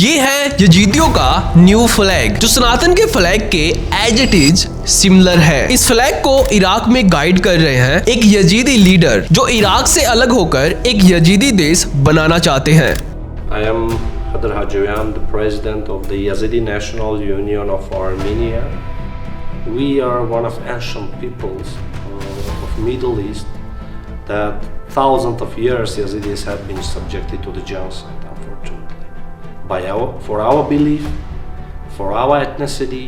ये है यजीदियों का न्यू फ्लैग, जो सनातन के फ्लैग के एज इट इज सिमिलर है। इस फ्लैग को इराक में गाइड कर रहे हैं एक यजीदी लीडर, जो इराक से अलग होकर एक यजीदी देश बनाना चाहते हैं। I am Khader Hajoyan, the president of the Yazidi National Union of Armenia. We are one of ancient peoples of Middle East that thousands of years Yazidis have been subjected to the genocide, unfortunately. For our belief, for our ethnicity,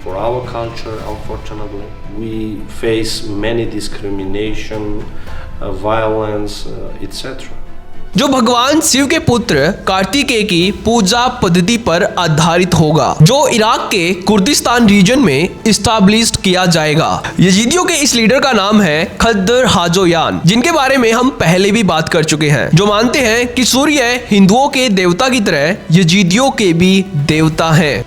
for our culture, unfortunately, we face many discrimination, violence, etc. जो भगवान शिव के पुत्र कार्तिकेय की पूजा पद्धति पर आधारित होगा, जो इराक के कुर्दिस्तान रीजन में इस्टेब्लिश्ड किया जाएगा। यजीदियों के इस लीडर का नाम है खद्दर हाजोयान, जिनके बारे में हम पहले भी बात कर चुके हैं, जो मानते हैं कि सूर्य हिंदुओं के देवता की तरह यजीदियों के भी देवता हैं।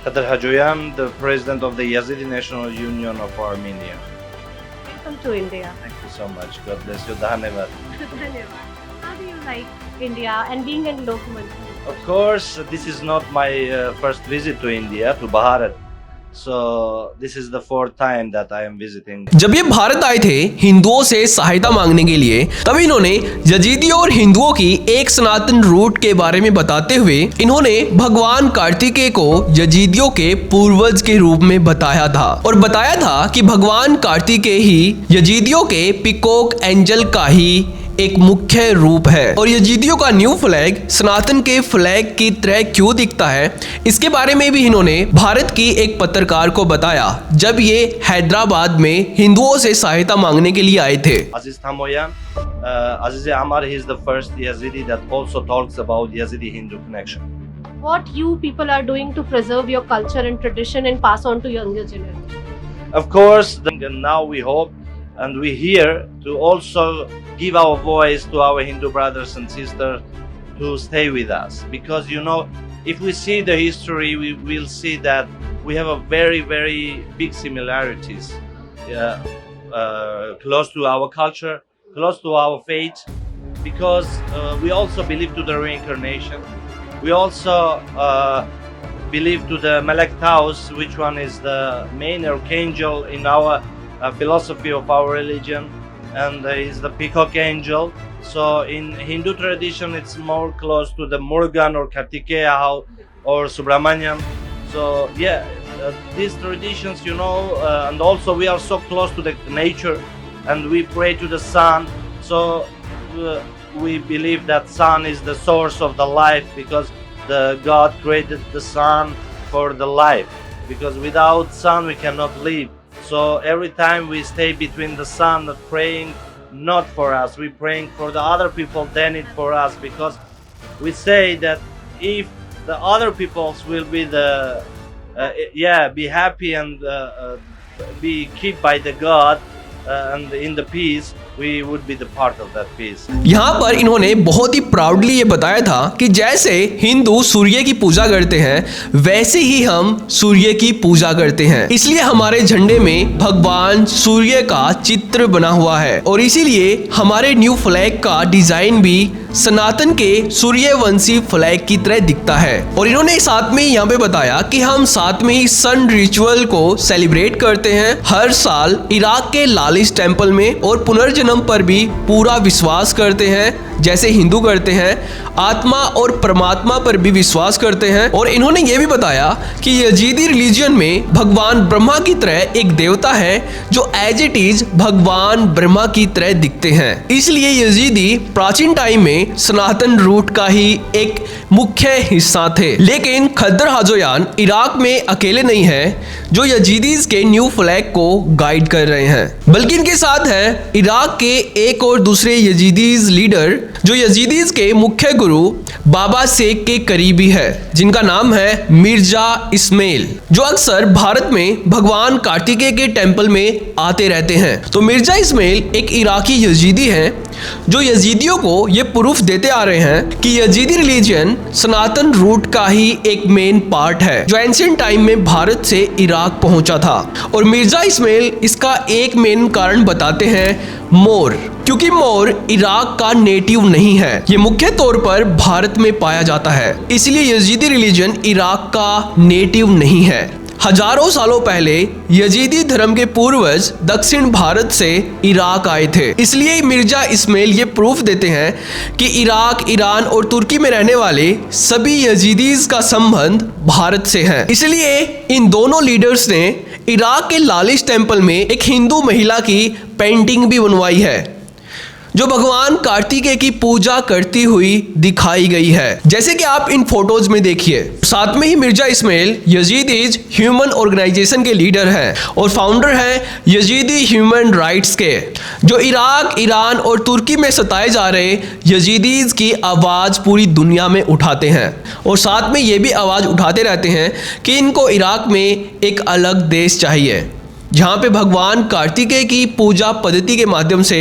Khader Hajoyan, the president of the Yazidi National Union of Armenia. Welcome to India. Thank you so much. God bless you. Dhanyavad. How do you like India and being in Lokmantra? Of course, this is not my first visit to India, to Bharat. So this is the fourth time that I am visiting. जब ये भारत आए थे हिंदुओं से सहायता मांगने के लिए, तब इन्होंने यजीदियों और हिंदुओं की एक सनातन रूट के बारे में बताते हुए इन्होंने भगवान कार्तिकेय को यजीदियों के पूर्वज के रूप में बताया था, और बताया था कि भगवान कार्तिकेय ही यजीदियों के पिकॉक एंजल का ही एक मुख्य रूप है। और यजीदियों का न्यू फ्लैग सनातन के फ्लैग की तरह क्यों दिखता है, इसके बारे में भी इन्होंने भारत की एक पत्रकार को बताया, जब ये हैदराबाद में हिंदुओं से सहायता मांगने के लिए आए थे। Aziz Tamoyan, Aziz Amar, he is the first Yazidi that also talks about Yazidi-Hindu connection. What you people are doing to preserve your culture and tradition and pass on to younger generation? Of course, now we hope and we here to also give our voice to our Hindu brothers and sisters to stay with us, because you know, if we see the history, we will see that we have a very big similarities, close to our culture, close to our faith, because we also believe to the reincarnation. We also believe to the Malak Taus, which one is the main archangel in our philosophy of our religion, and is the peacock angel. So in Hindu tradition, it's more close to the Murugan or Kartikeya or Subramanyam. So yeah, these traditions, you know, and also we are so close to the nature, and we pray to the sun. So we believe that sun is the source of the life, because the God created the sun for the life, because without sun we cannot live. So every time we stay between the sun, praying not for us, we praying for the other people, then it for us, because we say that if the other peoples will be the be happy and be kept by the God and in the peace, we would be the part of that peace. यहाँ पर इन्होंने बहुत ही proudly ये बताया था कि जैसे हिंदू सूर्य की पूजा करते हैं, वैसे ही हम सूर्य की पूजा करते हैं, इसलिए हमारे झंडे में भगवान सूर्य का चित्र बना हुआ है, और इसीलिए हमारे न्यू फ्लैग का डिजाइन भी सनातन के सूर्यवंशी फ्लैग की तरह दिखता है। और इन्होंने साथ में यहाँ पे बताया कि हम साथ में ही सन रिचुअल को सेलिब्रेट करते हैं हर साल इराक के लालिश टेम्पल में, और पुनर्जन्म पर भी पूरा विश्वास करते हैं जैसे हिंदू करते हैं, आत्मा और परमात्मा पर भी विश्वास करते हैं। और इन्होंने ये भी बताया कि यजीदी रिलीजन में भगवान ब्रह्मा की तरह एक देवता है, जो एज इट इज भगवान ब्रह्मा की तरह दिखते हैं, इसलिए यजीदी प्राचीन टाइम में सनातन रूट का ही एक मुख्य हिस्सा थे। लेकिन खद्दर हाजोयान इराक में अकेले नहीं है जो यजीदीज के न्यू फ्लैग को गाइड कर रहे हैं, बल्कि इनके साथ है इराक के एक और दूसरे यजीदीज लीडर, जो यजीदीज के मुख्य गुरु बाबा शेख के करीबी है, जिनका नाम है मिर्जा इस्माइल, जो अक्सर भारत में भगवान कार्तिकेय के टेम्पल में आते रहते हैं। तो मिर्जा इस्माइल एक इराकी यजीदी हैं, जो यजीदियों को ये प्रूफ देते आ रहे हैं कि यजीदी रिलीजन सनातन रूट का ही एक मेन पार्ट है जो एंशिएंट टाइम में भारत से इराक पहुंचा था। और मिर्जा इस्माइल इसका एक मेन कारण बताते हैं मोर, क्योंकि मोर इराक का नेटिव नहीं है, ये मुख्य तौर पर भारत में पाया जाता है, इसलिए यजीदी रिलीजन इराक का नेटिव नहीं है। हजारों सालों पहले यजीदी धर्म के पूर्वज दक्षिण भारत से इराक आए थे, इसलिए मिर्जा इस्माइल ये प्रूफ देते हैं कि इराक, ईरान और तुर्की में रहने वाले सभी यजीदीज का संबंध भारत से है। इसलिए इन दोनों लीडर्स ने इराक के लालिश टेम्पल में एक हिंदू महिला की पेंटिंग भी बनवाई है जो भगवान कार्तिकेय की पूजा करती हुई दिखाई गई है, जैसे कि आप इन फोटोज में देखिए। साथ में ही मिर्जा इस्माइल यजीदीज ह्यूमन ऑर्गेनाइजेशन के लीडर हैं और फाउंडर हैं यजीदी ह्यूमन राइट्स के, जो इराक, ईरान और तुर्की में सताए जा रहे यजीदीज की आवाज़ पूरी दुनिया में उठाते हैं और साथ में ये भी आवाज़ उठाते रहते हैं कि इनको इराक में एक अलग देश चाहिए जहाँ पे भगवान कार्तिकेय की पूजा पद्धति के माध्यम से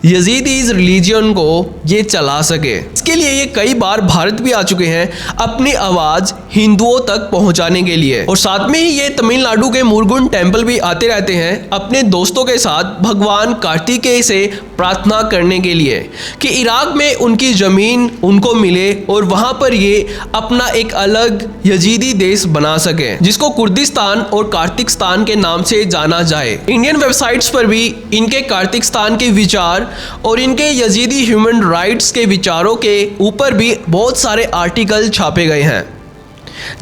यजीदीज रिलीजन को ये चला सके। इसके लिए ये कई बार भारत भी आ चुके हैं अपनी आवाज़ हिंदुओं तक पहुँचाने के लिए। और साथ में ही ये तमिलनाडु के मुरुगन टेम्पल भी आते रहते हैं अपने दोस्तों के साथ भगवान कार्तिकेय से प्रार्थना करने के लिए कि इराक में उनकी ज़मीन उनको मिले और वहाँ पर ये अपना एक अलग यजीदी देश बना सके जिसको कुर्दिस्तान और कार्तिकस्तान के नाम से जाना जाए। इंडियन वेबसाइट्स पर भी इनके कार्तिकस्तान के विचार और इनके यजीदी ह्यूमन राइट्स के विचारों के ऊपर भी बहुत सारे आर्टिकल छापे गए हैं,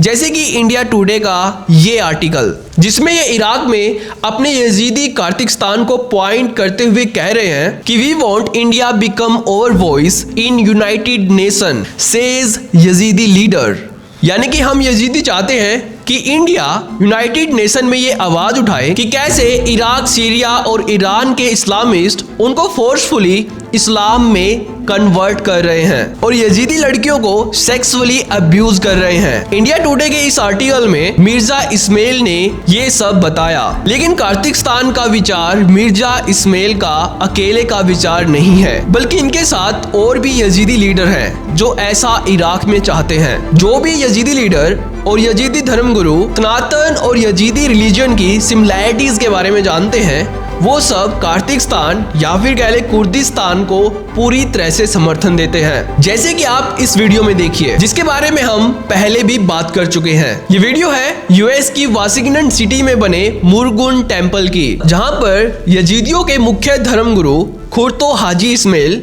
जैसे कि इंडिया टुडे का ये आर्टिकल जिसमें ये इराक में अपने यजीदी कार्तिकस्तान को पॉइंट करते हुए कह रहे हैं कि we want India become our voice in United Nation says Yazidi leader, यानी कि हम यजीदी चाहते हैं कि इंडिया यूनाइटेड नेशन में ये आवाज उठाए कि कैसे इराक, सीरिया और ईरान के इस्लामिस्ट उनको फोर्सफुली इस्लाम में कन्वर्ट कर रहे हैं और यजीदी लड़कियों को सेक्सुअली अब्यूज कर रहे हैं। इंडिया टुडे के इस आर्टिकल में मिर्जा इस्माइल ने ये सब बताया, लेकिन कार्तिकस्तान का विचार मिर्जा इस्माइल का अकेले का विचार नहीं है, बल्कि इनके साथ और भी यजीदी लीडर हैं जो ऐसा इराक में चाहते हैं। जो भी यजीदी लीडर और यजीदी धर्मगुरु सनातन और यजीदी रिलीजन की सिमिलैरिटीज के बारे में जानते हैं वो सब कार्तिकस्तान या फिर कह ले कुर्दिस्तान को पूरी तरह से समर्थन देते हैं, जैसे कि आप इस वीडियो में देखिए जिसके बारे में हम पहले भी बात कर चुके हैं। ये वीडियो है यूएस की वाशिंगटन सिटी में बने मुरुगन टेम्पल की, जहां पर यजीदियों के मुख्य धर्मगुरु खुर्तो हाजी इस्माइल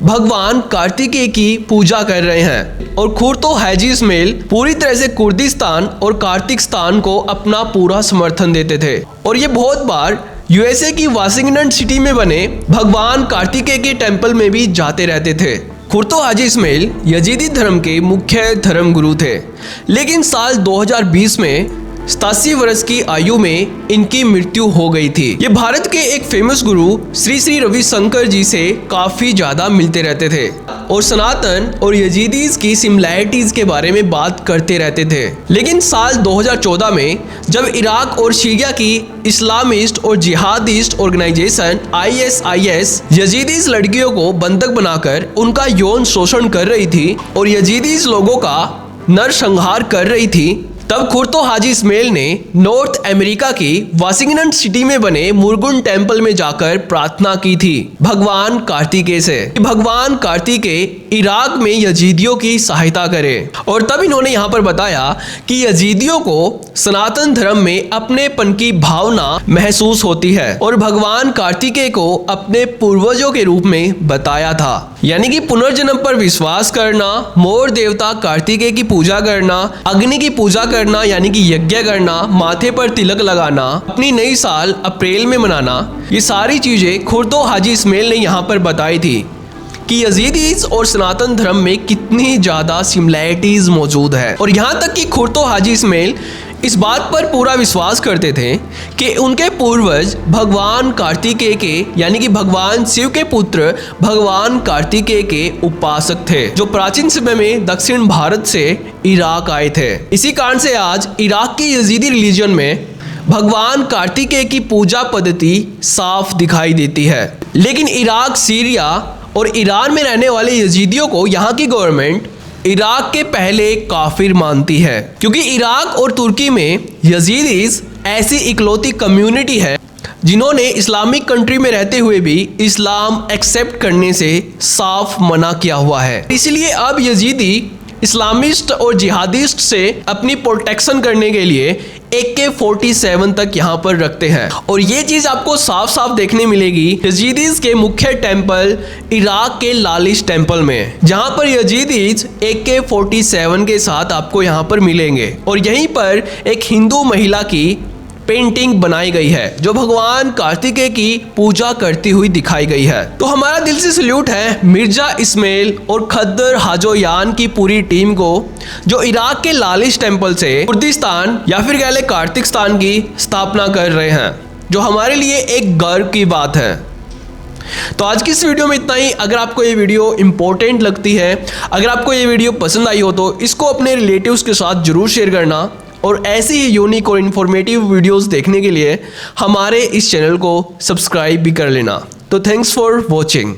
भगवान कार्तिकेय की पूजा कर रहे हैं और खुर्तो हाजी इस्माइल पूरी तरह से कुर्दिस्तान और कार्तिकस्तान को अपना पूरा समर्थन देते थे और ये बहुत बार यूएसए की वाशिंगटन सिटी में बने भगवान कार्तिकेय के टेम्पल में भी जाते रहते थे। खुर्तो हाजी इस्माइल यजीदी धर्म के मुख्य धर्मगुरु थे, लेकिन साल 2020 में 87 वर्ष की आयु में इनकी मृत्यु हो गई थी। ये भारत के एक फेमस गुरु श्री श्री रविशंकर जी से काफी ज्यादा मिलते रहते थे और सनातन और यजीदीज की सिमिलैरिटीज के बारे में बात करते रहते थे। लेकिन साल 2014 में जब इराक और सीरिया की इस्लामिस्ट और जिहादिस्ट ऑर्गेनाइजेशन ISIS यजीदीज लड़कियों को बंधक बनाकर उनका यौन शोषण कर रही थी और यजीदीज लोगों का नरसंहार कर रही थी, तब खुर्तो हाजी इस्माइल ने नॉर्थ अमेरिका की वाशिंगटन सिटी में बने मुरुगन टेम्पल में जाकर प्रार्थना की थी भगवान कार्तिकेय से कि भगवान कार्तिकेय इराक में यजीदियों की सहायता करे। और तब इन्होंने यहाँ पर बताया कि यजीदियों को सनातन धर्म में अपनेपन की भावना महसूस होती है और भगवान कार्तिकेय को अपने पूर्वजों के रूप में बताया था, यानी कि पुनर्जन्म पर विश्वास करना, मोर देवता कार्तिकेय की पूजा करना, अग्नि की पूजा करना यानी कि यज्ञ करना, माथे पर तिलक लगाना, अपनी नई साल अप्रैल में मनाना, ये सारी चीजें खुर्तो हाजी इस्माइल ने यहाँ पर बताई थी कि यजीदीज और सनातन धर्म में कितनी ज्यादा सिमिलैरिटीज मौजूद है। और यहाँ तक कि खुर्तो हाजी इस्माइल इस बात पर पूरा विश्वास करते थे कि उनके पूर्वज भगवान कार्तिकेय के यानी कि भगवान शिव के पुत्र भगवान कार्तिकेय के उपासक थे, जो प्राचीन समय में दक्षिण भारत से इराक आए थे। इसी कारण से आज इराक की यजीदी रिलीजन में भगवान कार्तिकेय की पूजा पद्धति साफ दिखाई देती है। लेकिन इराक, सीरिया और ईरान में रहने वाले यजीदियों को यहाँ की गवर्नमेंट इराक के पहले काफिर मानती है, क्योंकि इराक और तुर्की में यजीदीज ऐसी इकलौती कम्युनिटी है जिन्होंने इस्लामिक कंट्री में रहते हुए भी इस्लाम एक्सेप्ट करने से साफ मना किया हुआ है। इसलिए अब यजीदी इस्लामिस्ट और जिहादिस्ट से अपनी प्रोटेक्शन करने के लिए AK-47 तक यहाँ पर रखते हैं। और ये चीज़ आपको साफ साफ देखने मिलेगी यजीदीज के मुख्य टेंपल इराक के लालिश टेंपल में, जहाँ पर यजीदीज AK-47 के साथ आपको यहाँ पर मिलेंगे। और यहीं पर एक हिंदू महिला की पेंटिंग बनाई गई है जो भगवान कार्तिकेय की पूजा करती हुई दिखाई गई है। तो हमारा दिल से सल्यूट है मिर्जा इस्माइल और खद्दर हाजोयान की पूरी टीम को, जो इराक के लालिश टेंपल से कुर्दिस्तान या फिर कह ले कार्तिकस्तान की स्थापना कर रहे हैं, जो हमारे लिए एक गर्व की बात है। तो आज की इस वीडियो में इतना ही। अगर आपको ये वीडियो इंपॉर्टेंट लगती है, अगर आपको ये वीडियो पसंद आई हो तो इसको अपने रिलेटिव्स के साथ जरूर शेयर करना, और ऐसी ही यूनिक और इन्फॉर्मेटिव वीडियोस देखने के लिए हमारे इस चैनल को सब्सक्राइब भी कर लेना। तो थैंक्स फॉर वॉचिंग।